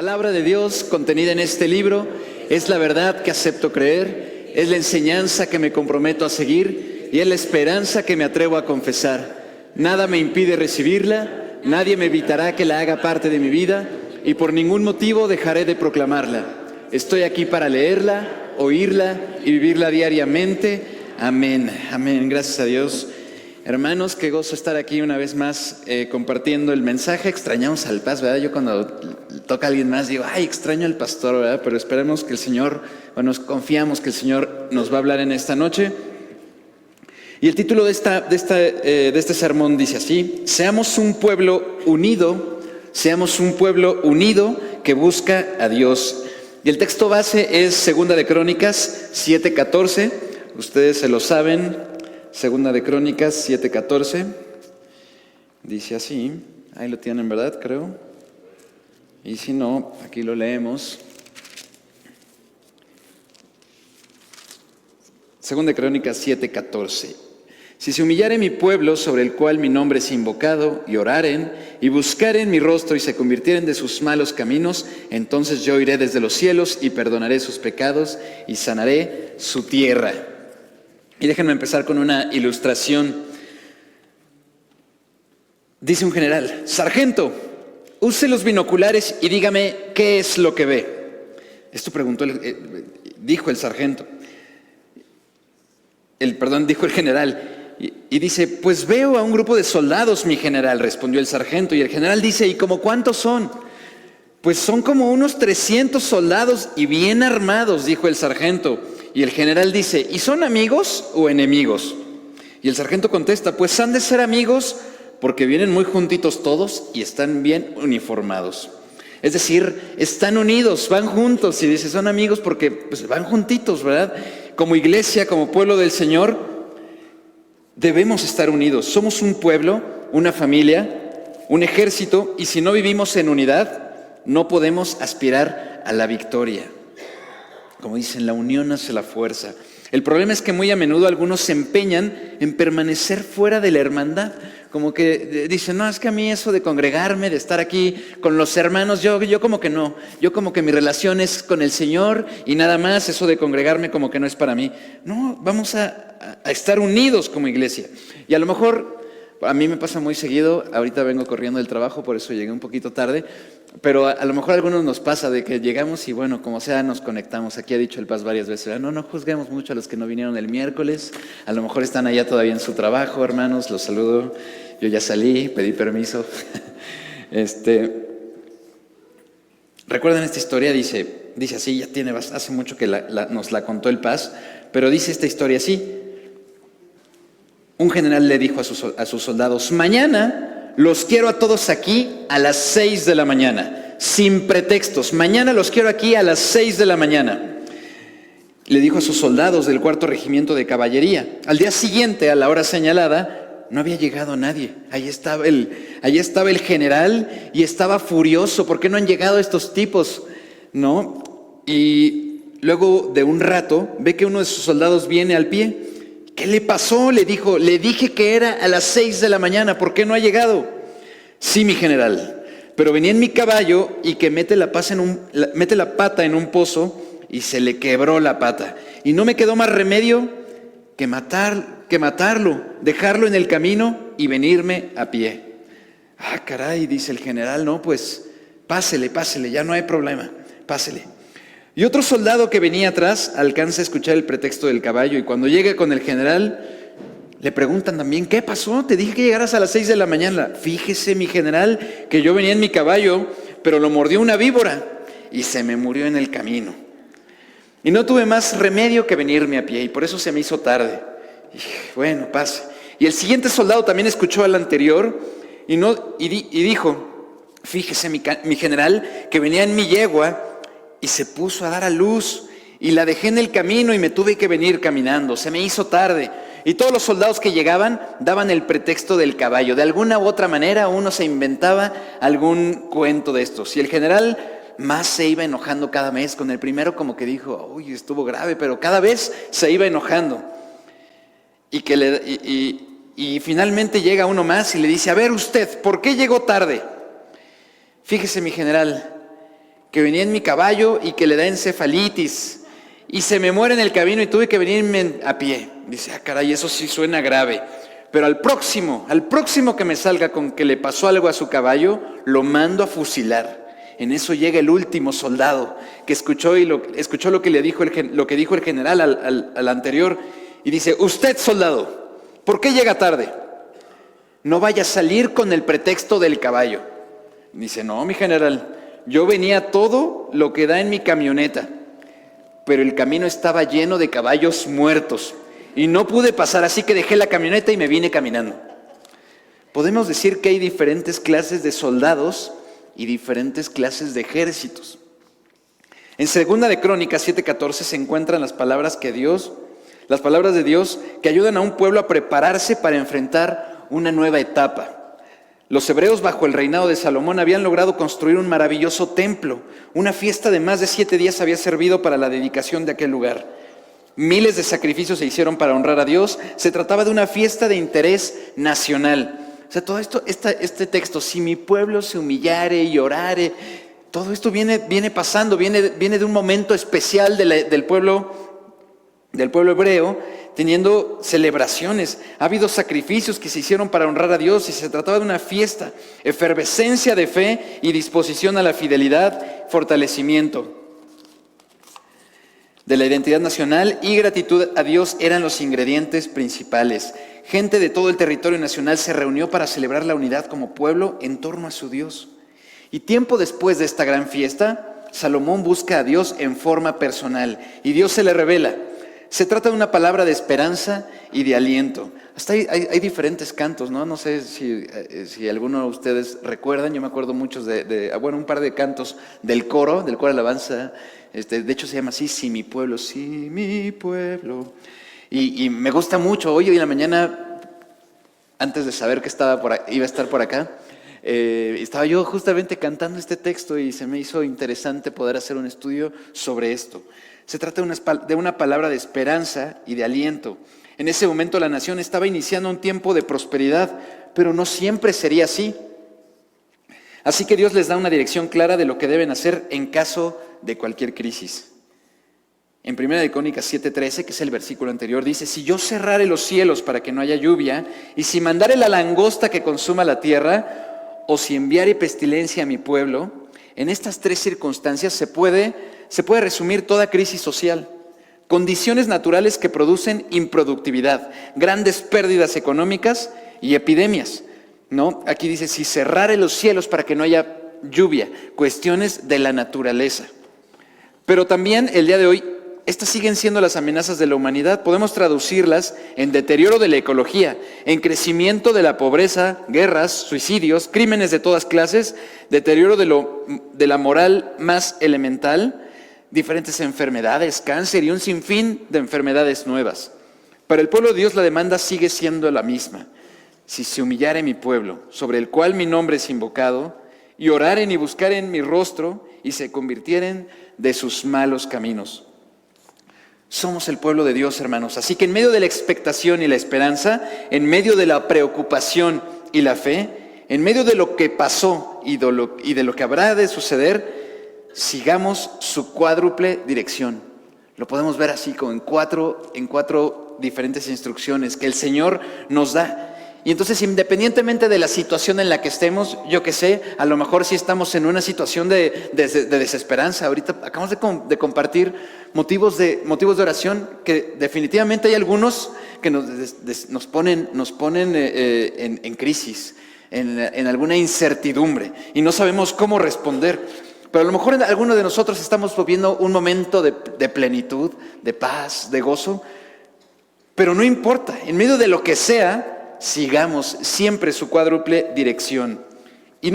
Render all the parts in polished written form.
palabra de Dios contenida en este libro es la verdad que acepto creer, es la enseñanza que me comprometo a seguir y es la esperanza que me atrevo a confesar. Nada me impide recibirla, nadie me evitará que la haga parte de mi vida y por ningún motivo dejaré de proclamarla. Estoy aquí para leerla, oírla y vivirla diariamente. Amén. Amén. Gracias a Dios. Hermanos, qué gozo estar aquí una vez más compartiendo el mensaje. Extrañamos al Paz, ¿verdad? Yo cuando toca a alguien más digo, ay, extraño al pastor, ¿verdad? Pero esperemos que el Señor, o nos confiamos que el Señor nos va a hablar en esta noche. Y el título de este sermón dice así: seamos un pueblo unido que busca a Dios. Y el texto base es Segunda de Crónicas 7:14. Ustedes se lo saben. Segunda de Crónicas 7:14, dice así, ahí lo tienen, ¿verdad? Creo. Y si no, aquí lo leemos. Segunda de Crónicas 7:14. Si se humillare mi pueblo sobre el cual mi nombre es invocado, y oraren, y buscaren mi rostro, y se convirtieren de sus malos caminos, entonces yo iré desde los cielos, y perdonaré sus pecados, y sanaré su tierra. Y déjenme empezar con una ilustración. Dice un general: sargento, use los binoculares y dígame qué es lo que ve. Esto dijo el sargento. Dijo el general. Y dice: pues veo a un grupo de soldados, mi general, respondió el sargento. Y el general dice: ¿y cómo cuántos son? Pues son como unos 300 soldados y bien armados, dijo el sargento. Y el general dice: ¿y son amigos o enemigos? Y el sargento contesta: pues han de ser amigos porque vienen muy juntitos todos y están bien uniformados. Es decir, están unidos, van juntos. Y dice, son amigos porque pues, van juntitos, ¿verdad? Como iglesia, como pueblo del Señor, debemos estar unidos. Somos un pueblo, una familia, un ejército, y si no vivimos en unidad, no podemos aspirar a la victoria. Como dicen, la unión hace la fuerza. El problema es que muy a menudo algunos se empeñan en permanecer fuera de la hermandad. Como que dicen, no, es que a mí eso de congregarme, de estar aquí con los hermanos, yo como que no. Yo como que mi relación es con el Señor y nada más, eso de congregarme como que no es para mí. No, vamos a estar unidos como iglesia. Y a lo mejor, a mí me pasa muy seguido, ahorita vengo corriendo del trabajo, por eso llegué un poquito tarde, pero a lo mejor a algunos nos pasa de que llegamos y bueno, como sea, nos conectamos. Aquí ha dicho el Paz varias veces, no juzguemos mucho a los que no vinieron el miércoles, a lo mejor están allá todavía en su trabajo, hermanos, los saludo, yo ya salí, pedí permiso. Recuerden esta historia, dice así, ya tiene hace mucho que nos la contó el Paz, pero dice esta historia así. Un general le dijo a sus soldados: mañana los quiero a todos aquí a las 6 de la mañana, sin pretextos. Mañana los quiero aquí a las 6 de la mañana. Le dijo a sus soldados del 4º regimiento de caballería. Al día siguiente, a la hora señalada, no había llegado nadie. Ahí estaba el general y estaba furioso. ¿Por qué no han llegado estos tipos? ¿No? Y luego de un rato, ve que uno de sus soldados viene al pie. ¿Qué le pasó? Le dijo, le dije que era a las 6 de la mañana, ¿por qué no ha llegado? Sí, mi general, pero venía en mi caballo y que mete la pata en un pozo y se le quebró la pata. Y no me quedó más remedio que matarlo, dejarlo en el camino y venirme a pie. Ah, caray, dice el general, no, pues pásele, ya no hay problema, pásele. Y otro soldado que venía atrás alcanza a escuchar el pretexto del caballo y cuando llega con el general le preguntan también: ¿qué pasó? Te dije que llegaras a las 6 de la mañana. Fíjese, mi general, que yo venía en mi caballo, pero lo mordió una víbora y se me murió en el camino. Y no tuve más remedio que venirme a pie y por eso se me hizo tarde. Y bueno, pase. Y el siguiente soldado también escuchó al anterior y dijo: fíjese, mi general, que venía en mi yegua y se puso a dar a luz y la dejé en el camino y me tuve que venir caminando. Se me hizo tarde. Y todos los soldados que llegaban daban el pretexto del caballo. De alguna u otra manera uno se inventaba algún cuento de estos. Y el general más se iba enojando cada mes. Con el primero como que dijo, uy, estuvo grave, pero cada vez se iba enojando. Y finalmente llega uno más y le dice: a ver usted, ¿por qué llegó tarde? Fíjese, mi general, que venía en mi caballo y que le da encefalitis y se me muere en el camino y tuve que venirme a pie. Dice, caray, eso sí suena grave. Pero al próximo que me salga con que le pasó algo a su caballo, lo mando a fusilar. En eso llega el último soldado que escuchó lo que dijo el general al anterior y dice, usted, soldado, ¿por qué llega tarde? No vaya a salir con el pretexto del caballo. Dice, no, mi general, yo venía todo lo que da en mi camioneta, pero el camino estaba lleno de caballos muertos y no pude pasar, así que dejé la camioneta y me vine caminando. Podemos decir que hay diferentes clases de soldados y diferentes clases de ejércitos. En 2 de Crónicas 7:14 se encuentran las palabras de Dios que ayudan a un pueblo a prepararse para enfrentar una nueva etapa. Los hebreos, bajo el reinado de Salomón, habían logrado construir un maravilloso templo. Una fiesta de más de 7 días había servido para la dedicación de aquel lugar. Miles de sacrificios se hicieron para honrar a Dios. Se trataba de una fiesta de interés nacional. O sea, todo esto, este texto, si mi pueblo se humillare y orare, todo esto viene pasando, viene de un momento especial del pueblo hebreo, teniendo celebraciones. Ha habido sacrificios que se hicieron para honrar a Dios y se trataba de una fiesta, efervescencia de fe y disposición a la fidelidad, fortalecimiento de la identidad nacional y gratitud a Dios eran los ingredientes principales. Gente de todo el territorio nacional se reunió para celebrar la unidad como pueblo en torno a su Dios. Y tiempo después de esta gran fiesta, Salomón busca a Dios en forma personal y Dios se le revela. Se trata de una palabra de esperanza y de aliento. Hasta hay diferentes cantos, ¿no? No sé si alguno de ustedes recuerdan. Yo me acuerdo muchos un par de cantos del coro alabanza. De hecho se llama así, sí mi pueblo. Y me gusta mucho. Hoy en la mañana, antes de saber que iba a estar por acá, estaba yo justamente cantando este texto y se me hizo interesante poder hacer un estudio sobre esto. Se trata de una palabra de esperanza y de aliento. En ese momento la nación estaba iniciando un tiempo de prosperidad, pero no siempre sería así. Así que Dios les da una dirección clara de lo que deben hacer en caso de cualquier crisis. En 1 de Crónicas 7:13, que es el versículo anterior, dice, si yo cerrare los cielos para que no haya lluvia, y si mandare la langosta que consuma la tierra, o si enviare pestilencia a mi pueblo, en estas 3 circunstancias se puede resumir toda crisis social. Condiciones naturales que producen improductividad, grandes pérdidas económicas y epidemias, ¿no? Aquí dice, si cerrare los cielos para que no haya lluvia, cuestiones de la naturaleza. Pero también el día de hoy, estas siguen siendo las amenazas de la humanidad. Podemos traducirlas en deterioro de la ecología, en crecimiento de la pobreza, guerras, suicidios, crímenes de todas clases, deterioro de la moral más elemental, diferentes enfermedades, cáncer y un sinfín de enfermedades nuevas. Para el pueblo de Dios la demanda sigue siendo la misma. Si se humillare mi pueblo, sobre el cual mi nombre es invocado, y oraren y buscaren mi rostro, y se convirtieren de sus malos caminos. Somos el pueblo de Dios, hermanos. Así que en medio de la expectación y la esperanza, en medio de la preocupación y la fe, en medio de lo que pasó y de lo que habrá de suceder, sigamos su cuádruple dirección. Lo podemos ver así como en cuatro diferentes instrucciones que el Señor nos da. Y entonces, independientemente de la situación en la que estemos, yo que sé, a lo mejor si estamos en una situación de desesperanza. Ahorita acabamos de compartir motivos de oración que definitivamente hay algunos que nos ponen en crisis, en alguna incertidumbre y no sabemos cómo responder. Pero a lo mejor algunos de nosotros estamos viviendo un momento de plenitud, de paz, de gozo. Pero no importa, en medio de lo que sea, sigamos siempre su cuádruple dirección. Y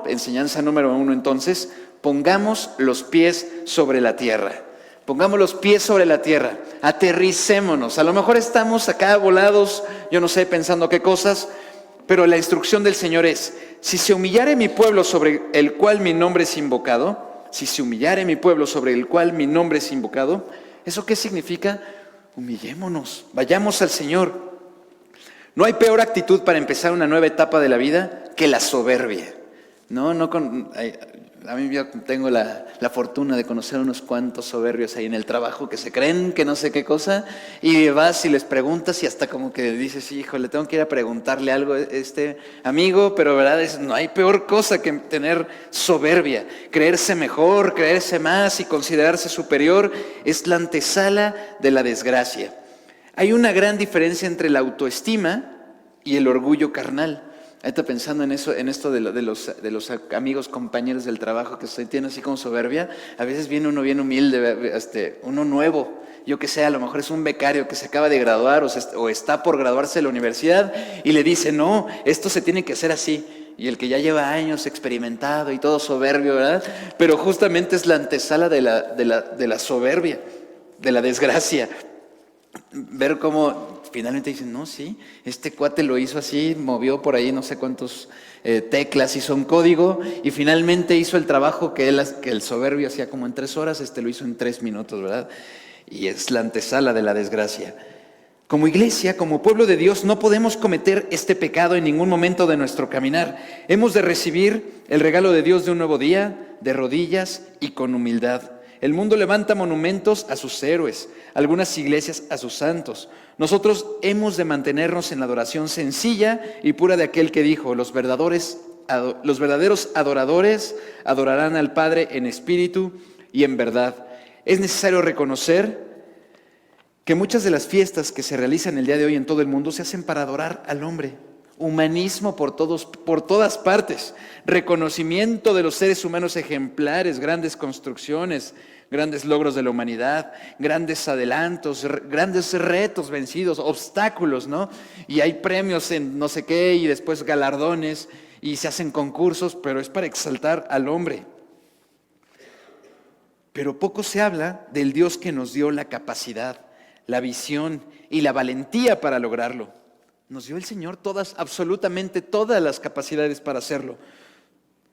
enseñanza número uno entonces, pongamos los pies sobre la tierra. Pongamos los pies sobre la tierra, aterricémonos. A lo mejor estamos acá volados, yo no sé, pensando qué cosas, pero la instrucción del Señor es, si se humillare mi pueblo sobre el cual mi nombre es invocado, ¿eso qué significa? Humillémonos, vayamos al Señor. No hay peor actitud para empezar una nueva etapa de la vida que la soberbia. A mí yo tengo la fortuna de conocer unos cuantos soberbios ahí en el trabajo que se creen que no sé qué cosa, y vas y les preguntas y hasta como que dices, híjole, tengo que ir a preguntarle algo a este amigo, pero verdad no hay peor cosa que tener soberbia, creerse mejor, creerse más y considerarse superior, es la antesala de la desgracia. Hay una gran diferencia entre la autoestima y el orgullo carnal. Ahorita pensando en eso, en esto de los amigos, compañeros del trabajo que se tienen así como soberbia, a veces viene uno bien humilde, uno nuevo, yo que sé, a lo mejor es un becario que se acaba de graduar o está por graduarse de la universidad y le dice, no, esto se tiene que hacer así. Y el que ya lleva años experimentado y todo soberbio, ¿verdad? Pero justamente es la antesala de la soberbia, de la desgracia. Ver cómo finalmente dicen, no, sí, este cuate lo hizo así, movió por ahí no sé cuántos teclas, hizo un código y finalmente hizo el trabajo que el soberbio hacía como en 3 horas, lo hizo en 3 minutos, ¿verdad? Y es la antesala de la desgracia. Como iglesia, como pueblo de Dios, no podemos cometer este pecado en ningún momento de nuestro caminar. Hemos de recibir el regalo de Dios de un nuevo día, de rodillas y con humildad. El mundo levanta monumentos a sus héroes, algunas iglesias a sus santos. Nosotros hemos de mantenernos en la adoración sencilla y pura de aquel que dijo, los verdaderos adoradores adorarán al Padre en espíritu y en verdad. Es necesario reconocer que muchas de las fiestas que se realizan el día de hoy en todo el mundo se hacen para adorar al hombre. Humanismo por todas partes, reconocimiento de los seres humanos ejemplares, grandes construcciones, grandes logros de la humanidad, grandes adelantos, grandes retos vencidos, obstáculos, ¿no? Y hay premios en no sé qué y después galardones y se hacen concursos, pero es para exaltar al hombre. Pero poco se habla del Dios que nos dio la capacidad, la visión y la valentía para lograrlo. Nos dio el Señor absolutamente todas las capacidades para hacerlo.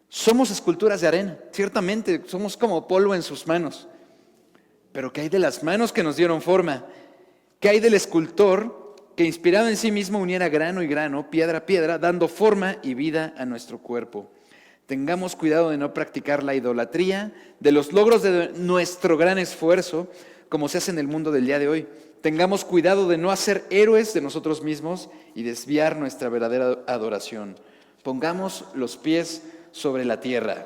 Somos esculturas de arena, ciertamente, somos como polvo en sus manos. Pero ¿qué hay de las manos que nos dieron forma? ¿Qué hay del escultor que inspirado en sí mismo uniera grano y grano, piedra a piedra, dando forma y vida a nuestro cuerpo? Tengamos cuidado de no practicar la idolatría, de los logros de nuestro gran esfuerzo, como se hace en el mundo del día de hoy. Tengamos cuidado de no hacer héroes de nosotros mismos y desviar nuestra verdadera adoración. Pongamos los pies sobre la tierra.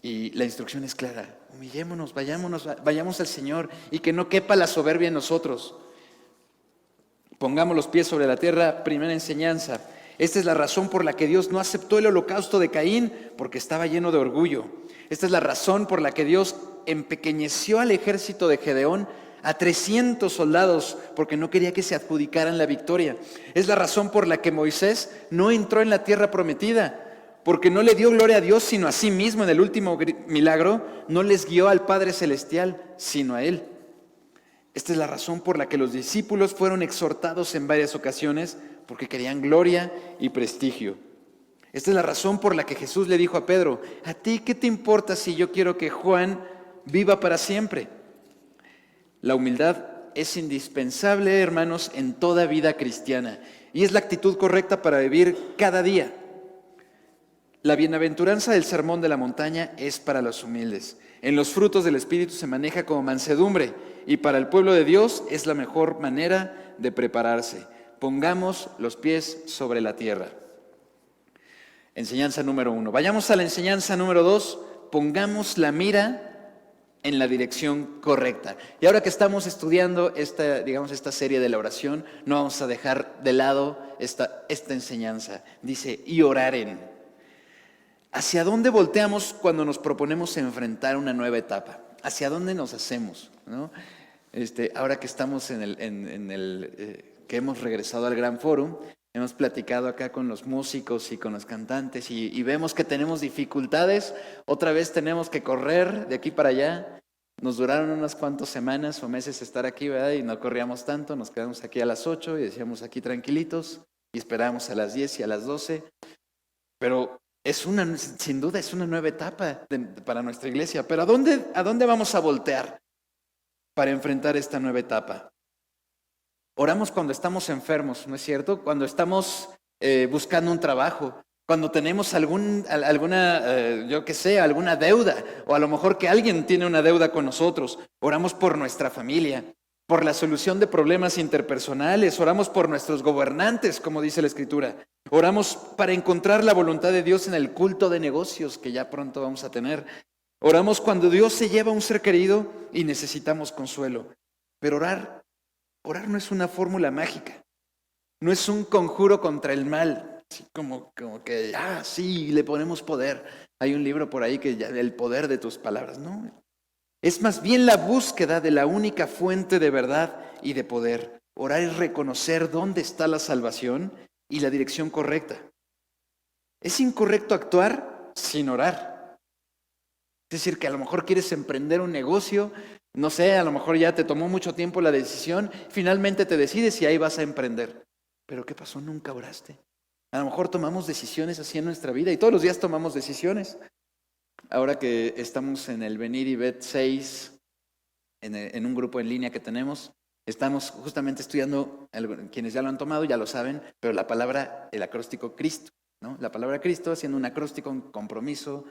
Y la instrucción es clara. Humillémonos, vayamos al Señor y que no quepa la soberbia en nosotros. Pongamos los pies sobre la tierra, primera enseñanza. Esta es la razón por la que Dios no aceptó el holocausto de Caín, porque estaba lleno de orgullo. Esta es la razón por la que Dios empequeñeció al ejército de Gedeón a 300 soldados, porque no quería que se adjudicaran la victoria. Es la razón por la que Moisés no entró en la tierra prometida, porque no le dio gloria a Dios, sino a sí mismo. En el último milagro, no les guió al Padre Celestial, sino a Él. Esta es la razón por la que los discípulos fueron exhortados en varias ocasiones, porque querían gloria y prestigio. Esta es la razón por la que Jesús le dijo a Pedro, ¿a ti qué te importa si yo quiero que Juan viva para siempre? La humildad es indispensable, hermanos, en toda vida cristiana, y es la actitud correcta para vivir cada día. La bienaventuranza del sermón de la montaña es para los humildes. En los frutos del Espíritu se maneja como mansedumbre y para el pueblo de Dios es la mejor manera de prepararse. Pongamos los pies sobre la tierra. Enseñanza número 1. Vayamos a la enseñanza número 2. Pongamos la mira en la dirección correcta. Y ahora que estamos estudiando esta serie de la oración, no vamos a dejar de lado esta enseñanza. Dice, y oraren. ¿Hacia dónde volteamos cuando nos proponemos enfrentar una nueva etapa? ¿Hacia dónde nos hacemos? ¿No? Ahora que estamos que hemos regresado al Gran Fórum, hemos platicado acá con los músicos y con los cantantes y vemos que tenemos dificultades. Otra vez tenemos que correr de aquí para allá. Nos duraron unas cuantas semanas o meses estar aquí, ¿verdad? Y no corríamos tanto, nos quedamos aquí a las 8 y decíamos aquí tranquilitos y esperábamos a las 10 y a las 12. Pero sin duda es una nueva etapa para nuestra iglesia. Pero ¿a dónde vamos a voltear para enfrentar esta nueva etapa? Oramos cuando estamos enfermos, ¿no es cierto? Cuando estamos buscando un trabajo, Cuando tenemos yo qué sé, alguna deuda, o a lo mejor que alguien tiene una deuda con nosotros, oramos por nuestra familia, por la solución de problemas interpersonales, oramos por nuestros gobernantes, como dice la Escritura, oramos para encontrar la voluntad de Dios en el culto de negocios que ya pronto vamos a tener, oramos cuando Dios se lleva a un ser querido y necesitamos consuelo. Pero orar no es una fórmula mágica, no es un conjuro contra el mal. Así como que, sí, le ponemos poder. Hay un libro por ahí que el poder de tus palabras. No, es más bien la búsqueda de la única fuente de verdad y de poder. Orar es reconocer dónde está la salvación y la dirección correcta. Es incorrecto actuar sin orar. Es decir, que a lo mejor quieres emprender un negocio, no sé, a lo mejor ya te tomó mucho tiempo la decisión, finalmente te decides y ahí vas a emprender. ¿Pero qué pasó? Nunca oraste. A lo mejor tomamos decisiones así en nuestra vida y todos los días tomamos decisiones. Ahora que estamos en el Venir y Bet 6, en un grupo en línea que tenemos, estamos justamente estudiando, quienes ya lo han tomado ya lo saben, pero el acróstico Cristo, ¿no? La palabra Cristo haciendo un acróstico, compromiso,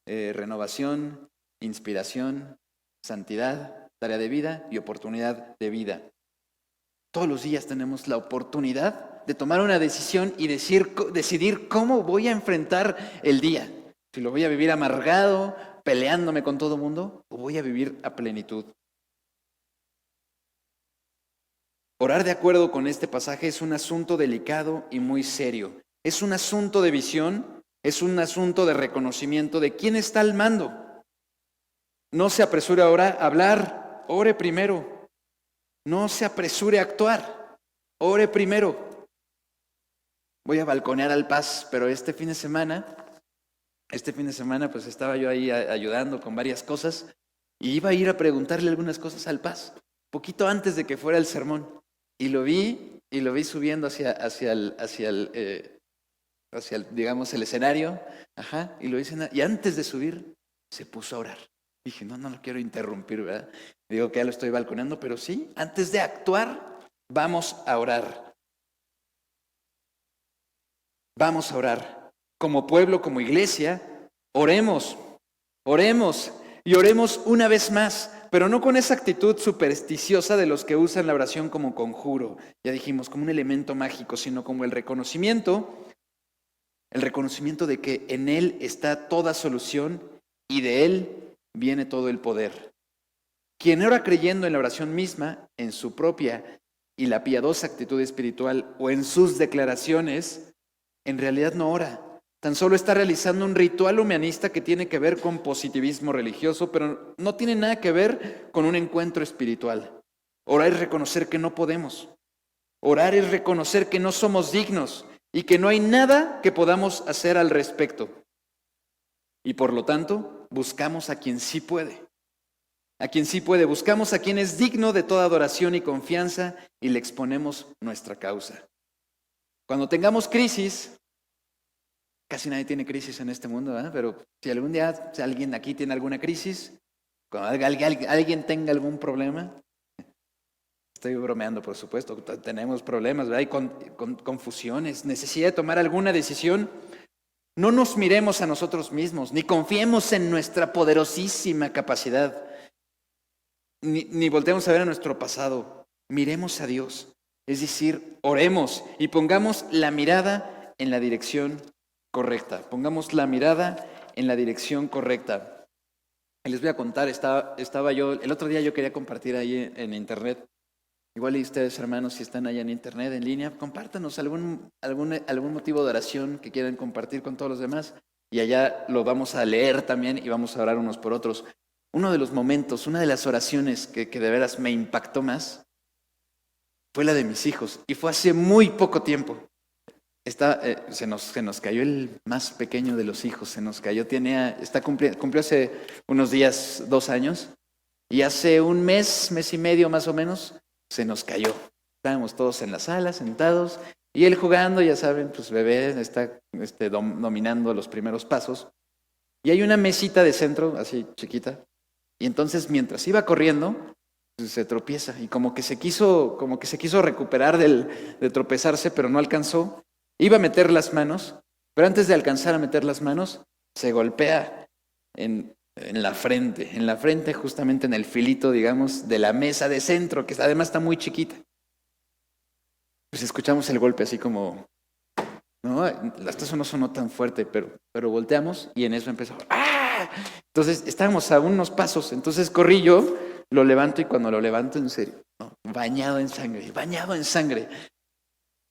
renovación, inspiración, santidad, tarea de vida y oportunidad de vida. Todos los días tenemos la oportunidad de tomar una decisión y decidir cómo voy a enfrentar el día. Si lo voy a vivir amargado, peleándome con todo el mundo, o voy a vivir a plenitud. Orar de acuerdo con este pasaje es un asunto delicado y muy serio. Es un asunto de visión, es un asunto de reconocimiento de quién está al mando. No se apresure ahora a hablar, ore primero. No se apresure a actuar, ore primero. Voy a balconear al Paz, pero este fin de semana pues estaba yo ahí ayudando con varias cosas y iba a ir a preguntarle algunas cosas al Paz, poquito antes de que fuera el sermón. Y lo vi subiendo hacia el digamos, el escenario, y lo hice, y antes de subir se puso a orar. Dije, no lo quiero interrumpir, ¿verdad? Digo que ya lo estoy balconeando, pero sí, antes de actuar, vamos a orar. Vamos a orar. Como pueblo, como iglesia, oremos y oremos una vez más, pero no con esa actitud supersticiosa de los que usan la oración como conjuro, ya dijimos, como un elemento mágico, sino como el reconocimiento de que en Él está toda solución y de Él viene todo el poder. Quien ora creyendo en la oración misma, en su propia y la piadosa actitud espiritual o en sus declaraciones, en realidad no ora. Tan solo está realizando un ritual humanista que tiene que ver con positivismo religioso, pero no tiene nada que ver con un encuentro espiritual. Orar es reconocer que no podemos. Orar es reconocer que no somos dignos y que no hay nada que podamos hacer al respecto. Y por lo tanto, buscamos a quien sí puede. A quien sí puede, buscamos a quien es digno de toda adoración y confianza y le exponemos nuestra causa. Cuando tengamos crisis, casi nadie tiene crisis en este mundo, ¿verdad? Pero si algún día alguien aquí tiene alguna crisis, cuando alguien tenga algún problema, estoy bromeando, por supuesto, tenemos problemas, ¿verdad? Hay confusiones, necesidad de tomar alguna decisión. No nos miremos a nosotros mismos, ni confiemos en nuestra poderosísima capacidad, ni volteemos a ver a nuestro pasado. Miremos a Dios, es decir, oremos y pongamos la mirada en la dirección correcta. Pongamos la mirada en la dirección correcta. Y les voy a contar, estaba yo, el otro día yo quería compartir ahí en internet. Igual y ustedes, hermanos, si están allá en internet, en línea, compártanos algún motivo de oración que quieran compartir con todos los demás. Y allá lo vamos a leer también y vamos a orar unos por otros. Uno de los momentos, una de las oraciones que de veras me impactó más fue la de mis hijos. Y fue hace muy poco tiempo. Se nos cayó el más pequeño de los hijos. Se nos cayó, cumplió hace unos días 2 años. Y hace un mes y medio más o menos, se nos cayó. Estábamos todos en la sala, sentados, y él jugando, ya saben, pues bebé está dominando los primeros pasos. Y hay una mesita de centro, así chiquita, y entonces mientras iba corriendo, pues, se tropieza, y como que se quiso recuperar de tropezarse, pero no alcanzó. Iba a meter las manos, Pero antes de alcanzar a meter las manos, se golpea en la frente justamente en el filito, digamos, de la mesa de centro, que además está muy chiquita. Pues escuchamos el golpe así como, no, hasta eso no sonó tan fuerte, pero volteamos y en eso empezó, ¡ah! Entonces estábamos a unos pasos, entonces corrí yo, lo levanto y cuando lo levanto en serio, ¿no? Bañado en sangre.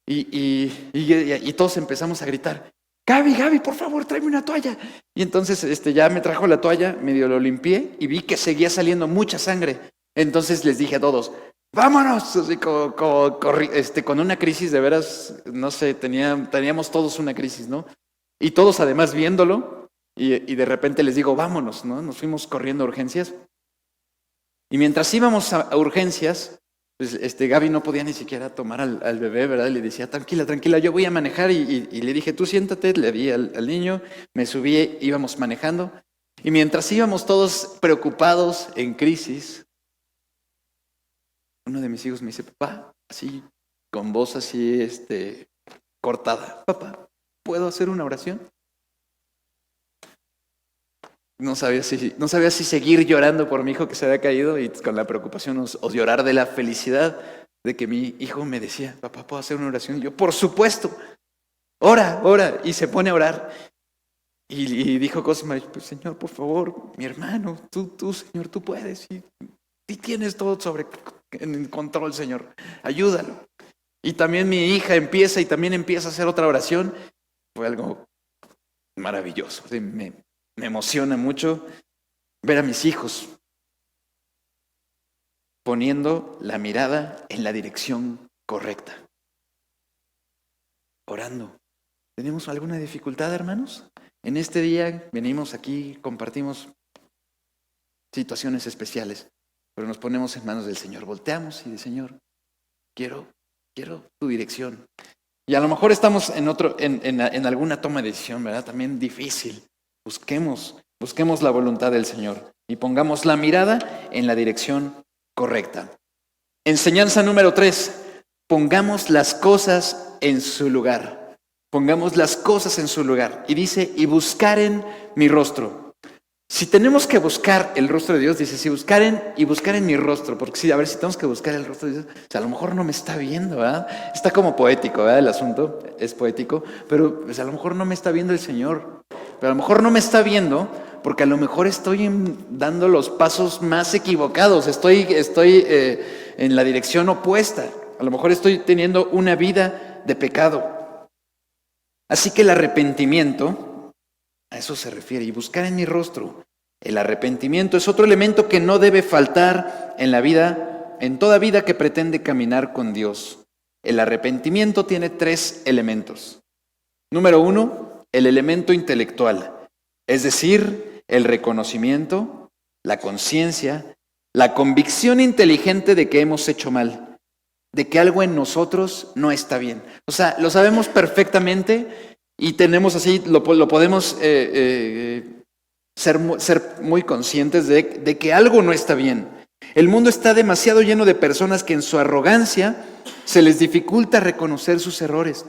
Y todos empezamos a gritar, Gaby, por favor, tráeme una toalla. Y entonces ya me trajo la toalla, medio lo limpié y vi que seguía saliendo mucha sangre. Entonces les dije a todos, ¡vámonos! Así con una crisis de veras, no sé, teníamos todos una crisis, ¿no? Y todos además viéndolo y de repente les digo, vámonos, ¿no? Nos fuimos corriendo a urgencias. Y mientras íbamos a urgencias, pues Gaby no podía ni siquiera tomar al bebé, ¿verdad? Y le decía, tranquila, yo voy a manejar. Y le dije, tú siéntate, le di al niño, me subí, íbamos manejando. Y mientras íbamos todos preocupados, en crisis, uno de mis hijos me dice, papá, así, con voz así, cortada, papá, ¿puedo hacer una oración? No sabía si seguir llorando por mi hijo que se había caído y con la preocupación o llorar de la felicidad de que mi hijo me decía, papá, ¿puedo hacer una oración? Y yo, por supuesto, ora, y se pone a orar. Y dijo Cosima, pues Señor, por favor, mi hermano, tú, Señor, tú puedes. Y tienes todo en control, Señor, ayúdalo. Y también mi hija empieza a hacer otra oración. Fue algo maravilloso, me emociona mucho ver a mis hijos poniendo la mirada en la dirección correcta, orando. ¿Tenemos alguna dificultad, hermanos? En este día venimos aquí, compartimos situaciones especiales, pero nos ponemos en manos del Señor, volteamos y de Señor, quiero tu dirección. Y a lo mejor estamos en alguna toma de decisión, ¿verdad? También difícil. Busquemos la voluntad del Señor y pongamos la mirada en la dirección correcta. Enseñanza número 3, pongamos las cosas en su lugar. Pongamos las cosas en su lugar. Y dice, y buscaren mi rostro. Si tenemos que buscar el rostro de Dios, dice, si buscaren mi rostro, porque si tenemos que buscar el rostro de Dios, o sea, a lo mejor no me está viendo, ¿verdad? Está como poético, ¿verdad? El asunto es poético, pero pues, a lo mejor no me está viendo el Señor, pero a lo mejor no me está viendo porque a lo mejor estoy dando los pasos más equivocados, estoy en la dirección opuesta, a lo mejor estoy teniendo una vida de pecado. Así que el arrepentimiento, a eso se refiere, y buscar en mi rostro. El arrepentimiento es otro elemento que no debe faltar en la vida, en toda vida que pretende caminar con Dios. El arrepentimiento tiene 3 elementos. Número 1, el elemento intelectual, es decir, el reconocimiento, la conciencia, la convicción inteligente de que hemos hecho mal, de que algo en nosotros no está bien. O sea, lo sabemos perfectamente. Y tenemos así, lo podemos ser muy conscientes de que algo no está bien. El mundo está demasiado lleno de personas que en su arrogancia se les dificulta reconocer sus errores.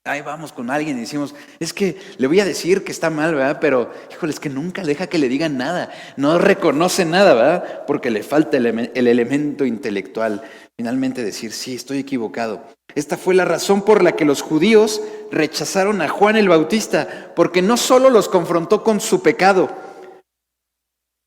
Ahí vamos con alguien y decimos, es que le voy a decir que está mal, ¿verdad? Pero, híjole, es que nunca deja que le digan nada. No reconoce nada, ¿verdad? Porque le falta el elemento intelectual. Finalmente decir, sí, estoy equivocado. Esta fue la razón por la que los judíos rechazaron a Juan el Bautista, porque no solo los confrontó con su pecado,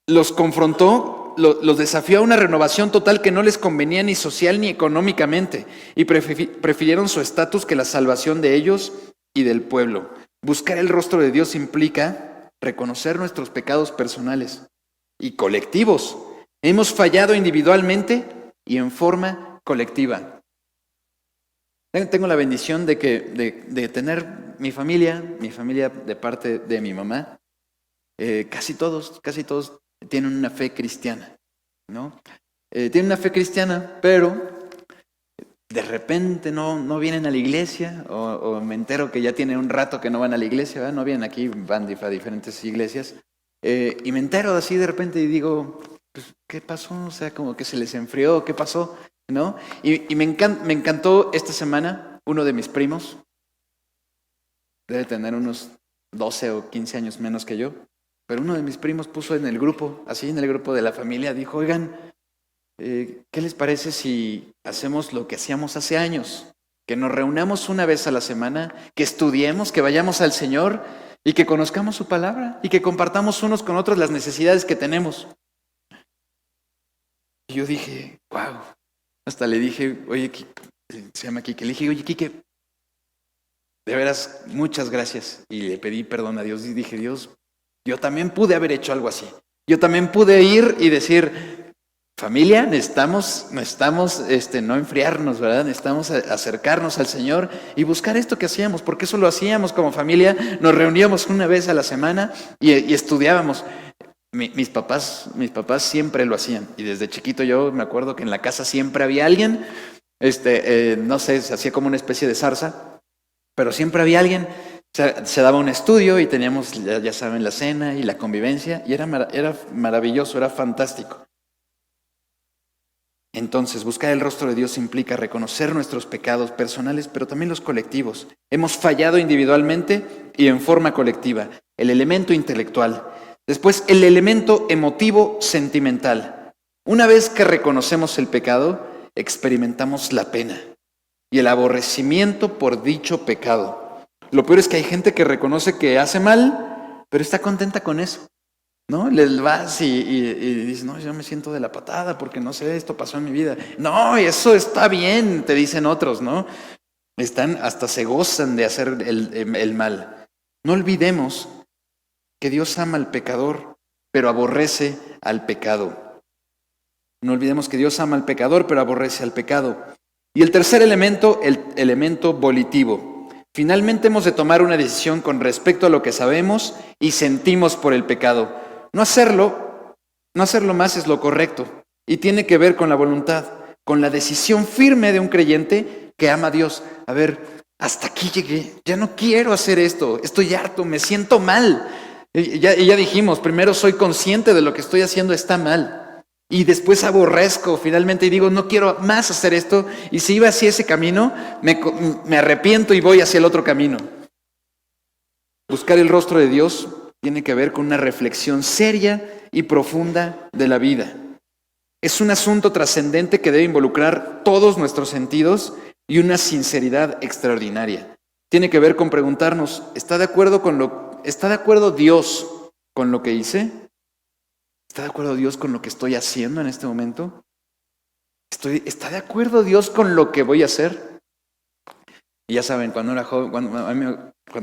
los desafió a una renovación total que no les convenía ni social ni económicamente, y prefirieron su estatus que la salvación de ellos y del pueblo. Buscar el rostro de Dios implica reconocer nuestros pecados personales y colectivos. Hemos fallado individualmente y en forma colectiva. Tengo la bendición de tener mi familia de parte de mi mamá. Casi todos tienen una fe cristiana, ¿no? Tienen una fe cristiana, pero de repente no vienen a la iglesia, o me entero que ya tienen un rato que no van a la iglesia, ¿verdad? No vienen aquí, van a diferentes iglesias, y me entero así de repente y digo, pues, ¿qué pasó? O sea, como que se les enfrió, ¿qué pasó? ¿No? Y me encantó esta semana uno de mis primos, debe tener unos 12 o 15 años menos que yo, pero uno de mis primos puso en el grupo, así en el grupo de la familia, dijo, oigan, ¿qué les parece si hacemos lo que hacíamos hace años? Que nos reunamos una vez a la semana, que estudiemos, que vayamos al Señor y que conozcamos su palabra y que compartamos unos con otros las necesidades que tenemos. Y yo dije, wow. Hasta le dije, oye, se llama Quique, le dije, oye, Quique, de veras, muchas gracias. Y le pedí perdón a Dios y dije, Dios, yo también pude haber hecho algo así. Yo también pude ir y decir, familia, necesitamos no enfriarnos, ¿verdad? Necesitamos acercarnos al Señor y buscar esto que hacíamos, porque eso lo hacíamos como familia, nos reuníamos una vez a la semana y estudiábamos. Mis papás siempre lo hacían y desde chiquito yo me acuerdo que en la casa siempre había alguien, no sé, se hacía como una especie de zarza, pero siempre había alguien, se daba un estudio y teníamos, ya saben, la cena y la convivencia y era maravilloso, era fantástico. Entonces, buscar el rostro de Dios implica reconocer nuestros pecados personales, pero también los colectivos. Hemos fallado individualmente y en forma colectiva. El elemento intelectual. Después, el elemento emotivo sentimental. Una vez que reconocemos el pecado, experimentamos la pena y el aborrecimiento por dicho pecado. Lo peor es que hay gente que reconoce que hace mal, pero está contenta con eso, ¿no? Les vas y dices, no, yo me siento de la patada porque no sé, esto pasó en mi vida. No, eso está bien, te dicen otros, ¿no? Hasta se gozan de hacer el mal. No olvidemos que Dios ama al pecador, pero aborrece al pecado. No olvidemos que Dios ama al pecador, pero aborrece al pecado. Y el tercer elemento, el elemento volitivo. Finalmente hemos de tomar una decisión con respecto a lo que sabemos y sentimos por el pecado. No hacerlo más es lo correcto y tiene que ver con la voluntad, con la decisión firme de un creyente que ama a Dios. A ver, hasta aquí llegué, ya no quiero hacer esto, estoy harto, me siento mal. Y ya dijimos, primero soy consciente de lo que estoy haciendo está mal. Y después aborrezco finalmente y digo, no quiero más hacer esto. Y si iba hacia ese camino, me arrepiento y voy hacia el otro camino. Buscar el rostro de Dios tiene que ver con una reflexión seria y profunda de la vida. Es un asunto trascendente que debe involucrar todos nuestros sentidos y una sinceridad extraordinaria. Tiene que ver con preguntarnos, ¿está de acuerdo Dios con lo que hice? ¿Está de acuerdo Dios con lo que estoy haciendo en este momento? ¿Está de acuerdo Dios con lo que voy a hacer? Y ya saben, cuando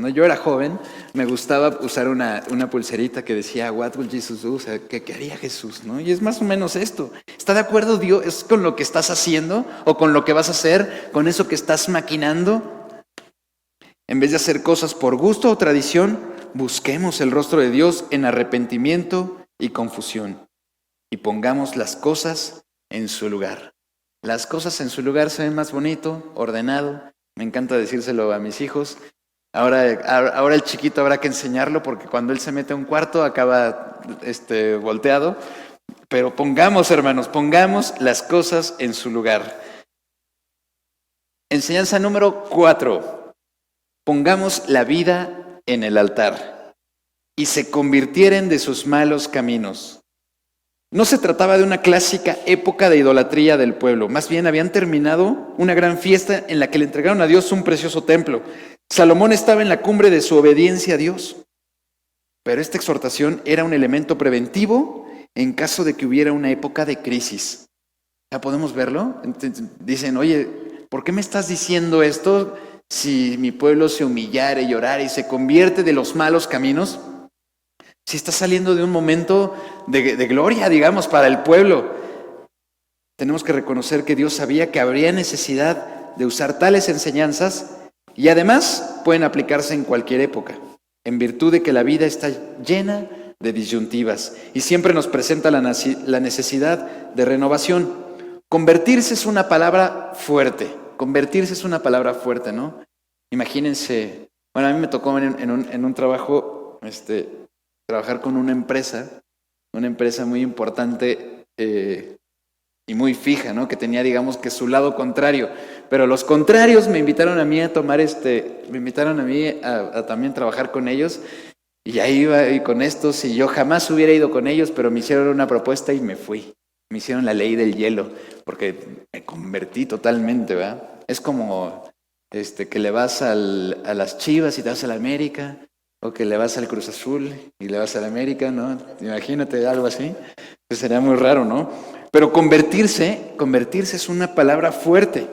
yo era joven, me gustaba usar una pulserita que decía, What will Jesus do? O sea, ¿qué haría Jesús? ¿No? Y es más o menos esto. ¿Está de acuerdo Dios con lo que estás haciendo o con lo que vas a hacer, con eso que estás maquinando? En vez de hacer cosas por gusto o tradición, busquemos el rostro de Dios en arrepentimiento y confusión. Y pongamos las cosas en su lugar. Las cosas en su lugar se ven más bonito, ordenado. Me encanta decírselo a mis hijos. Ahora el chiquito habrá que enseñarlo porque cuando él se mete a un cuarto acaba volteado. Pero hermanos, pongamos las cosas en su lugar. Enseñanza número 4. Pongamos la vida en el altar y se convirtieren de sus malos caminos. No se trataba de una clásica época de idolatría del pueblo, más bien habían terminado una gran fiesta en la que le entregaron a Dios un precioso templo. Salomón estaba en la cumbre de su obediencia a Dios, pero esta exhortación era un elemento preventivo en caso de que hubiera una época de crisis. ¿Ya podemos verlo? Entonces, dicen, oye, ¿por qué me estás diciendo esto si mi pueblo se humillara y llorara y se convierte de los malos caminos? Si está saliendo de un momento de gloria, digamos, para el pueblo. Tenemos que reconocer que Dios sabía que habría necesidad de usar tales enseñanzas y además pueden aplicarse en cualquier época, en virtud de que la vida está llena de disyuntivas y siempre nos presenta la necesidad de renovación. Convertirse es una palabra fuerte, ¿no? Imagínense, bueno, a mí me tocó en un trabajo, trabajar con una empresa muy importante y muy fija, ¿no? Que tenía, digamos, que su lado contrario. Pero los contrarios me invitaron a mí a tomar me invitaron a mí a también trabajar con ellos. Y ahí iba y con estos, y yo jamás hubiera ido con ellos, pero me hicieron una propuesta y me fui. Me hicieron la ley del hielo, porque me convertí totalmente, ¿verdad? Es como que le vas a las Chivas y te vas a la América, o que le vas al Cruz Azul y le vas a la América, ¿no? Imagínate algo así. Pues sería muy raro, ¿no? Pero convertirse es una palabra fuerte,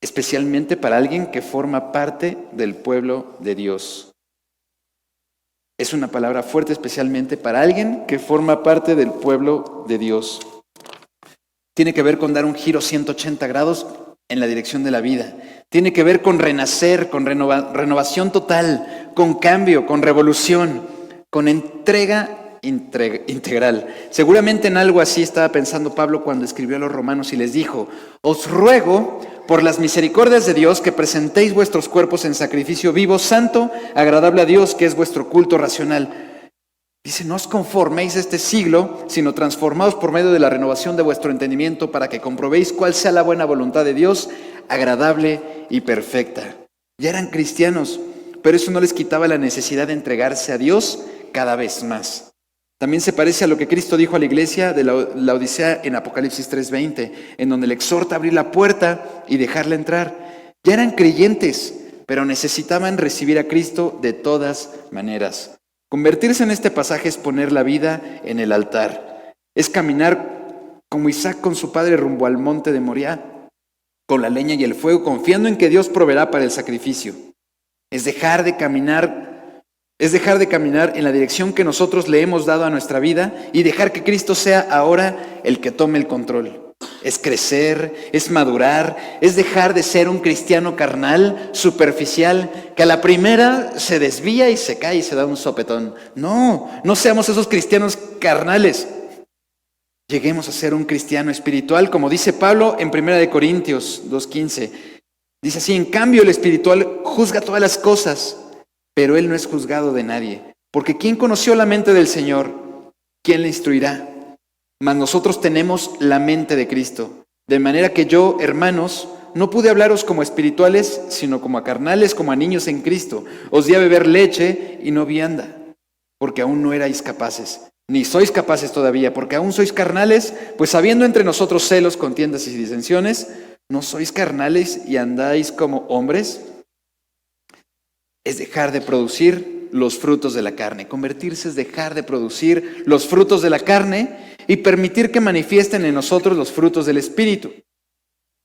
especialmente para alguien que forma parte del pueblo de Dios. Es una palabra fuerte especialmente para alguien que forma parte del pueblo de Dios. Tiene que ver con dar un giro 180 grados en la dirección de la vida. Tiene que ver con renacer, con renovación total, con cambio, con revolución, con entrega integral. Seguramente en algo así estaba pensando Pablo cuando escribió a los romanos y les dijo: os ruego por las misericordias de Dios que presentéis vuestros cuerpos en sacrificio vivo, santo, agradable a Dios, que es vuestro culto racional. Dice: no os conforméis a este siglo, sino transformaos por medio de la renovación de vuestro entendimiento, para que comprobéis cuál sea la buena voluntad de Dios, agradable y perfecta. Ya eran cristianos, pero eso no les quitaba la necesidad de entregarse a Dios cada vez más. También se parece a lo que Cristo dijo a la iglesia de la Odisea en Apocalipsis 3:20, en donde le exhorta a abrir la puerta y dejarla entrar. Ya eran creyentes, pero necesitaban recibir a Cristo de todas maneras. Convertirse en este pasaje es poner la vida en el altar. Es caminar como Isaac con su padre rumbo al monte de Moriah, con la leña y el fuego, confiando en que Dios proveerá para el sacrificio. Es dejar de caminar en la dirección que nosotros le hemos dado a nuestra vida y dejar que Cristo sea ahora el que tome el control. Es crecer, es madurar, es dejar de ser un cristiano carnal, superficial, que a la primera se desvía y se cae y se da un sopetón. No seamos esos cristianos carnales. Lleguemos a ser un cristiano espiritual, como dice Pablo en 1 Corintios 2:15. Dice así: en cambio el espiritual juzga todas las cosas, pero él no es juzgado de nadie. Porque ¿quién conoció la mente del Señor? ¿Quién le instruirá? Mas nosotros tenemos la mente de Cristo. De manera que yo, hermanos, no pude hablaros como espirituales, sino como a carnales, como a niños en Cristo. Os di a beber leche y no vianda, porque aún no erais capaces. Ni sois capaces todavía, porque aún sois carnales, pues habiendo entre nosotros celos, contiendas y disensiones, ¿no sois carnales y andáis como hombres? Es dejar de producir los frutos de la carne. Convertirse es dejar de producir los frutos de la carne y permitir que manifiesten en nosotros los frutos del Espíritu.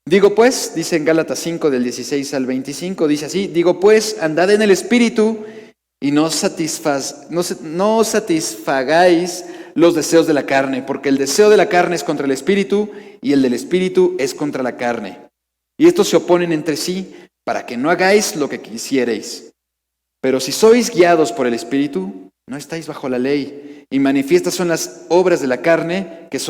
Digo pues, dice en Gálatas 5 del 16 al 25, dice así: digo pues, andad en el Espíritu y no satisfagáis los deseos de la carne, porque el deseo de la carne es contra el Espíritu y el del Espíritu es contra la carne. Y estos se oponen entre sí para que no hagáis lo que quisierais. Pero si sois guiados por el Espíritu, no estáis bajo la ley. Y manifiestas son las obras de la carne, que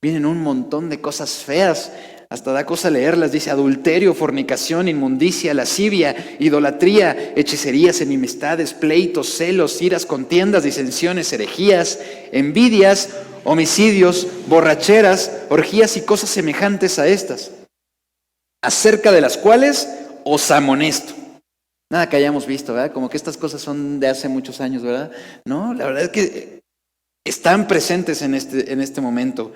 vienen un montón de cosas feas. Hasta da cosa leerlas. Dice: adulterio, fornicación, inmundicia, lascivia, idolatría, hechicerías, enemistades, pleitos, celos, iras, contiendas, disensiones, herejías, envidias, homicidios, borracheras, orgías y cosas semejantes a estas, acerca de las cuales os amonesto. Nada que hayamos visto, ¿verdad? Como que estas cosas son de hace muchos años, ¿verdad? No, la verdad es que están presentes en este momento.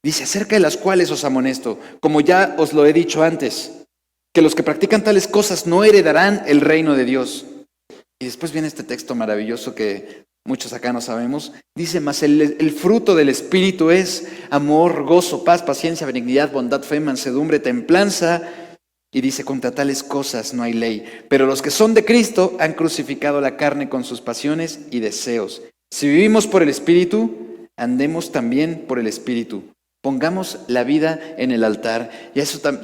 Dice: acerca de las cuales os amonesto, como ya os lo he dicho antes, que los que practican tales cosas no heredarán el reino de Dios. Y después viene este texto maravilloso que muchos acá no sabemos. Dice: mas el fruto del Espíritu es amor, gozo, paz, paciencia, benignidad, bondad, fe, mansedumbre, templanza. Y dice: contra tales cosas no hay ley. Pero los que son de Cristo han crucificado la carne con sus pasiones y deseos. Si vivimos por el Espíritu, andemos también por el Espíritu. Pongamos la vida en el altar. Y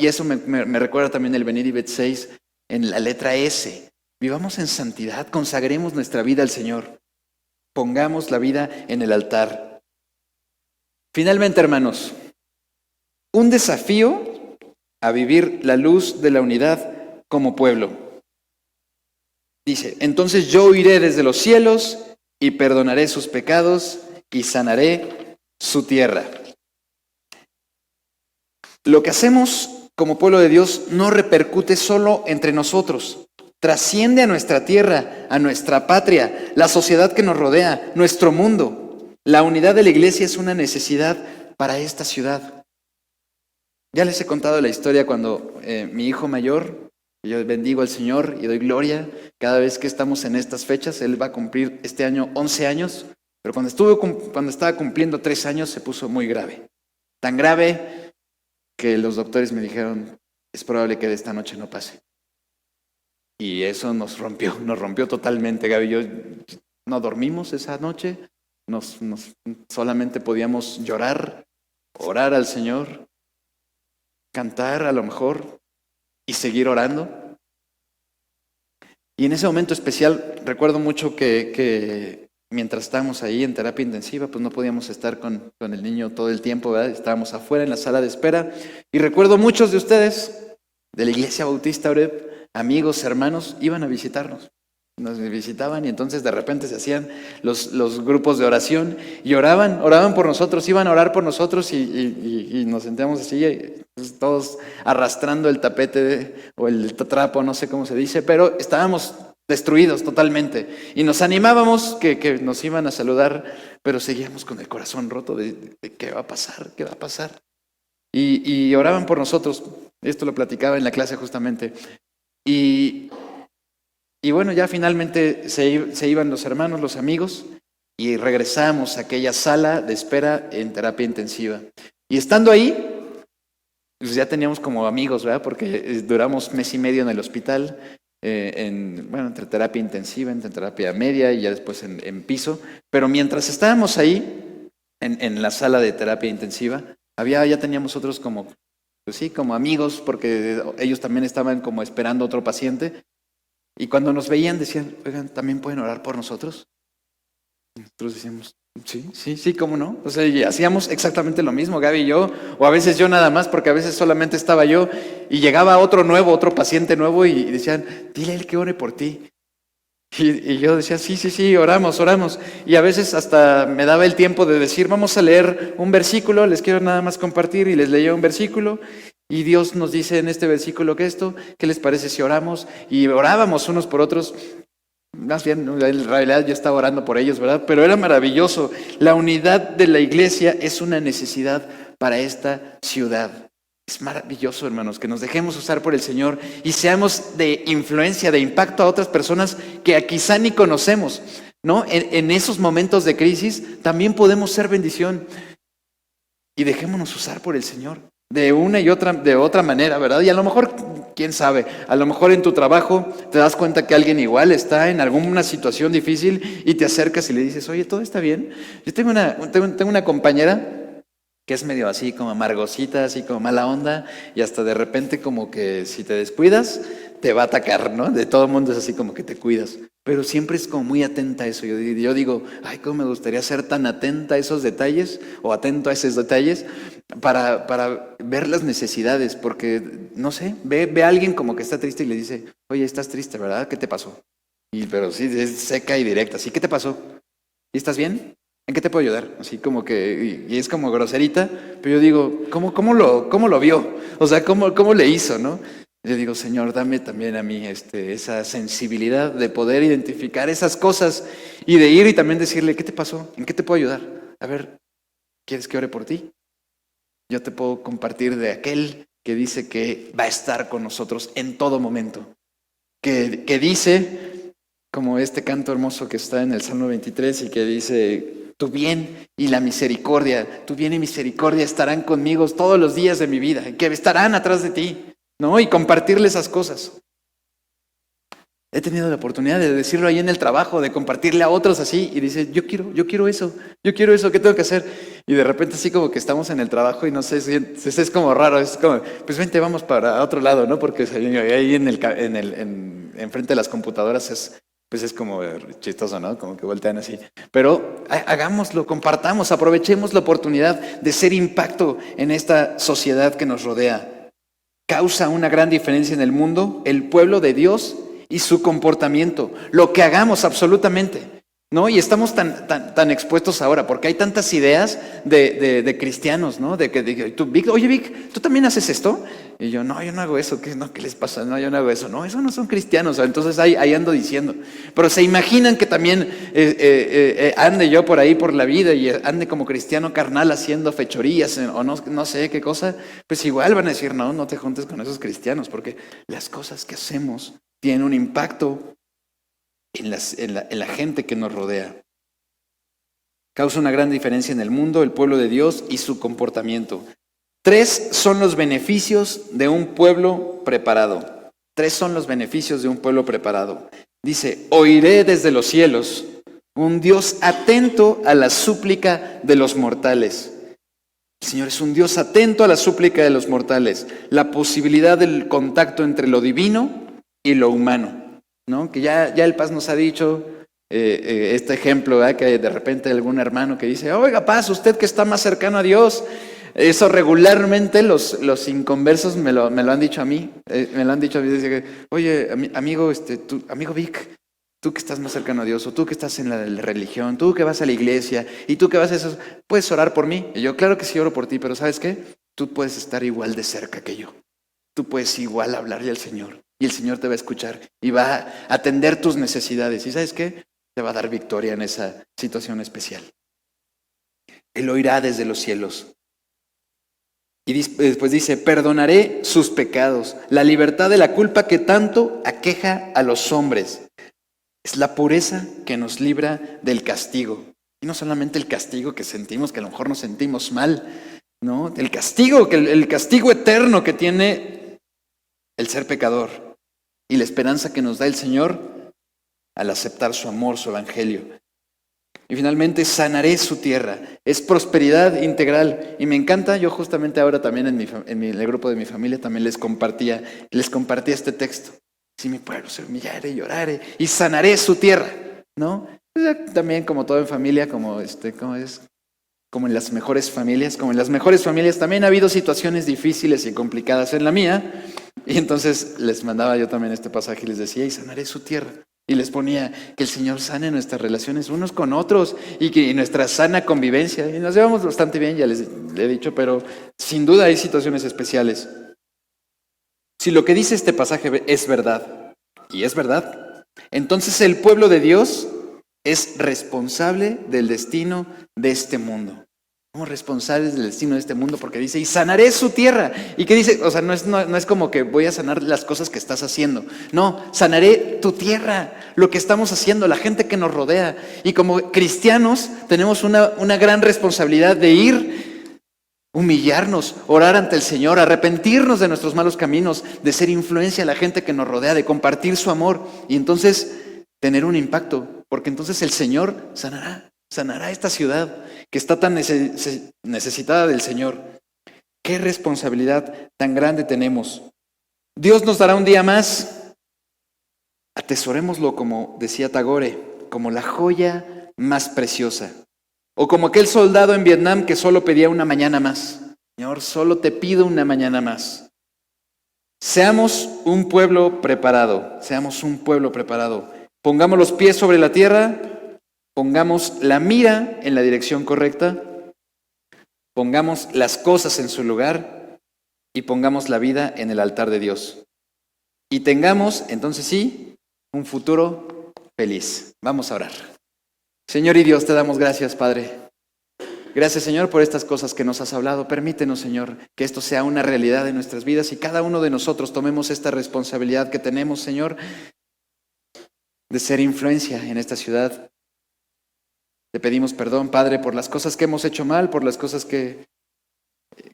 eso me recuerda también el Benedictus 6 en la letra S. Vivamos en santidad, consagremos nuestra vida al Señor. Pongamos la vida en el altar. Finalmente, hermanos, un desafío a vivir la luz de la unidad como pueblo. Dice: entonces yo iré desde los cielos y perdonaré sus pecados y sanaré su tierra. Lo que hacemos como pueblo de Dios no repercute solo entre nosotros. Trasciende a nuestra tierra, a nuestra patria, la sociedad que nos rodea, nuestro mundo. La unidad de la iglesia es una necesidad para esta ciudad. Ya les he contado la historia cuando mi hijo mayor, yo bendigo al Señor y doy gloria cada vez que estamos en estas fechas. Él va a cumplir este año 11 años, pero cuando estaba cumpliendo 3 años se puso muy grave. Tan grave que los doctores me dijeron, es probable que de esta noche no pase. Y eso nos rompió totalmente, Gaby y yo. No dormimos esa noche, solamente podíamos llorar, orar al Señor, cantar a lo mejor y seguir orando. Y en ese momento especial recuerdo mucho que mientras estábamos ahí en terapia intensiva, pues no podíamos estar con el niño todo el tiempo, ¿verdad? Estábamos afuera en la sala de espera. Y recuerdo muchos de ustedes de la Iglesia Bautista Oreb, amigos, hermanos, iban a visitarnos. Nos visitaban y entonces de repente se hacían los grupos de oración y oraban por nosotros, iban a orar por nosotros y nos sentíamos así, pues, todos arrastrando el tapete o el trapo, no sé cómo se dice, pero estábamos destruidos totalmente y nos animábamos que nos iban a saludar, pero seguíamos con el corazón roto de qué va a pasar, qué va a pasar. Y oraban por nosotros. Esto lo platicaba en la clase justamente. Y bueno, ya finalmente se iban los hermanos, los amigos, y regresamos a aquella sala de espera en terapia intensiva. Y estando ahí, pues ya teníamos como amigos, ¿verdad? Porque duramos 1 mes y medio en el hospital, entre terapia intensiva, entre terapia media y ya después en piso. Pero mientras estábamos ahí, en la sala de terapia intensiva, ya teníamos otros como amigos, porque ellos también estaban como esperando otro paciente. Y cuando nos veían decían, oigan, ¿también pueden orar por nosotros? Y nosotros decíamos, sí, ¿cómo no? O sea, y hacíamos exactamente lo mismo, Gaby y yo, o a veces yo nada más, porque a veces solamente estaba yo, y llegaba otro paciente nuevo, y decían, dile a él que ore por ti. Y yo decía, sí, oramos. Y a veces hasta me daba el tiempo de decir, vamos a leer un versículo, les quiero nada más compartir, y les leía un versículo, y Dios nos dice en este versículo que ¿qué les parece si oramos? Y orábamos unos por otros. Más bien, en realidad yo estaba orando por ellos, ¿verdad? Pero era maravilloso. La unidad de la iglesia es una necesidad para esta ciudad. Es maravilloso, hermanos, que nos dejemos usar por el Señor y seamos de influencia, de impacto a otras personas que quizá ni conocemos, ¿no? En esos momentos de crisis también podemos ser bendición. Y dejémonos usar por el Señor de una y de otra manera, ¿verdad? Y a lo mejor, quién sabe, a lo mejor en tu trabajo te das cuenta que alguien igual está en alguna situación difícil y te acercas y le dices, oye, ¿todo está bien? Yo tengo una compañera que es medio así como amargosita, así como mala onda, y hasta de repente como que si te descuidas, te va a atacar, ¿no? De todo el mundo es así como que te cuidas, pero siempre es como muy atenta a eso. Yo digo, ay, cómo me gustaría ser tan atenta a esos detalles, o atento a esos detalles, para ver las necesidades, porque, no sé, ve a alguien como que está triste y le dice, oye, estás triste, ¿verdad? ¿Qué te pasó? Pero sí, es seca y directa, así, ¿qué te pasó? ¿Y estás bien? ¿En qué te puedo ayudar? Así como que, y es como groserita, pero yo digo, ¿cómo lo vio? O sea, ¿cómo le hizo, no? Y yo digo, Señor, dame también a mí esa sensibilidad de poder identificar esas cosas y de ir y también decirle, ¿qué te pasó? ¿En qué te puedo ayudar? A ver, ¿quieres que ore por ti? Yo te puedo compartir de aquel que dice que va a estar con nosotros en todo momento, que dice, como este canto hermoso que está en el Salmo 23 y que dice, tu bien y la misericordia, tu bien y misericordia estarán conmigo todos los días de mi vida, que estarán atrás de ti, ¿no? Y compartirle esas cosas. He tenido la oportunidad de decirlo ahí en el trabajo, de compartirle a otros así, y dice, yo quiero eso, ¿qué tengo que hacer? Y de repente así como que estamos en el trabajo y no sé, es como raro, es como, pues vente, vamos para otro lado, ¿no? Porque ahí enfrente de las computadoras es como chistoso, ¿no? Como que voltean así. Pero hagámoslo, compartamos, aprovechemos la oportunidad de ser impacto en esta sociedad que nos rodea. Causa una gran diferencia en el mundo, el pueblo de Dios y su comportamiento, lo que hagamos absolutamente. ¿no? Y estamos tan expuestos ahora, porque hay tantas ideas de cristianos, ¿no? Tú, Vic, oye Vic, ¿tú también haces esto? Y yo, no, yo no hago eso. ¿Qué les pasa? No, yo no hago eso. No, eso no son cristianos. Entonces ahí ando diciendo. Pero se imaginan que también ande yo por ahí por la vida y ande como cristiano carnal haciendo fechorías o no sé qué cosa. Pues igual van a decir, no te juntes con esos cristianos, porque las cosas que hacemos tienen un impacto en la gente que nos rodea. Causa una gran diferencia en el mundo, el pueblo de Dios y su comportamiento. 3 son los beneficios de un pueblo preparado. 3 son los beneficios de un pueblo preparado. Dice, oiré desde los cielos, un Dios atento a la súplica de los mortales. El Señor es un Dios atento a la súplica de los mortales. La posibilidad del contacto entre lo divino y lo humano, ¿no? Que ya el Paz nos ha dicho este ejemplo, ¿verdad? Que de repente algún hermano que dice, oiga Paz, usted que está más cercano a Dios. Eso regularmente los inconversos me lo han dicho a mí. Me lo han dicho a mí. Dice, oye, amigo, amigo Vic, tú que estás más cercano a Dios, o tú que estás en la religión, tú que vas a la iglesia, y tú que vas a eso, ¿puedes orar por mí? Y yo, claro que sí oro por ti, pero ¿sabes qué? Tú puedes estar igual de cerca que yo. Tú puedes igual hablarle al Señor, y el Señor te va a escuchar, y va a atender tus necesidades. ¿Y sabes qué? Te va a dar victoria en esa situación especial. Él oirá desde los cielos. Y después dice, perdonaré sus pecados, la libertad de la culpa que tanto aqueja a los hombres. Es la pureza que nos libra del castigo. Y no solamente el castigo que sentimos, que a lo mejor nos sentimos mal, ¿no? El castigo eterno que tiene el ser pecador. Y la esperanza que nos da el Señor al aceptar su amor, su evangelio. Y finalmente, sanaré su tierra. Es prosperidad integral. Y me encanta, yo justamente ahora también en el grupo de mi familia también les compartía este texto. Si mi pueblo se humillare y llorare y sanaré su tierra, ¿no? También como todo en familia, como en las mejores familias, también ha habido situaciones difíciles y complicadas en la mía. Y entonces les mandaba yo también este pasaje y les decía, y sanaré su tierra. Y les ponía que el Señor sane nuestras relaciones unos con otros y nuestra sana convivencia. Y nos llevamos bastante bien, ya les he dicho, pero sin duda hay situaciones especiales. Si lo que dice este pasaje es verdad, y es verdad, entonces el pueblo de Dios es responsable del destino de este mundo. Somos responsables del destino de este mundo porque dice, y sanaré su tierra. ¿Y qué dice? O sea, no es como que voy a sanar las cosas que estás haciendo. No, sanaré tu tierra, lo que estamos haciendo, la gente que nos rodea. Y como cristianos tenemos una gran responsabilidad de ir, humillarnos, orar ante el Señor, arrepentirnos de nuestros malos caminos, de ser influencia a la gente que nos rodea, de compartir su amor y entonces tener un impacto, porque entonces el Señor sanará esta ciudad que está tan necesitada del Señor. Qué responsabilidad tan grande tenemos. Dios nos dará un día más. Atesorémoslo, como decía Tagore, como la joya más preciosa. O como aquel soldado en Vietnam que solo pedía una mañana más. Señor, solo te pido una mañana más. Seamos un pueblo preparado. Pongamos los pies sobre la tierra. Pongamos la mira en la dirección correcta, pongamos las cosas en su lugar y pongamos la vida en el altar de Dios. Y tengamos, entonces sí, un futuro feliz. Vamos a orar. Señor y Dios, te damos gracias, Padre. Gracias, Señor, por estas cosas que nos has hablado. Permítenos, Señor, que esto sea una realidad en nuestras vidas y cada uno de nosotros tomemos esta responsabilidad que tenemos, Señor, de ser influencia en esta ciudad. Te pedimos perdón, Padre, por las cosas que hemos hecho mal, por las cosas que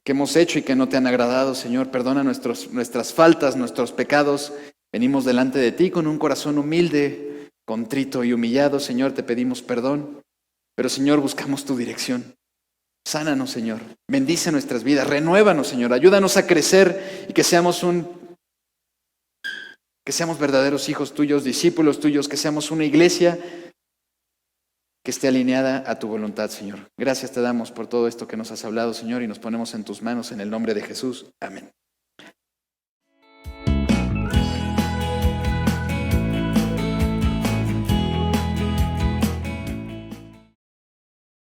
hemos hecho y que no te han agradado, Señor. Perdona nuestras faltas, nuestros pecados. Venimos delante de ti con un corazón humilde, contrito y humillado, Señor. Te pedimos perdón. Pero, Señor, buscamos tu dirección. Sánanos, Señor. Bendice nuestras vidas. Renuévanos, Señor. Ayúdanos a crecer y que seamos verdaderos hijos tuyos, discípulos tuyos, que seamos una iglesia que esté alineada a tu voluntad, Señor. Gracias te damos por todo esto que nos has hablado, Señor, y nos ponemos en tus manos en el nombre de Jesús. Amén.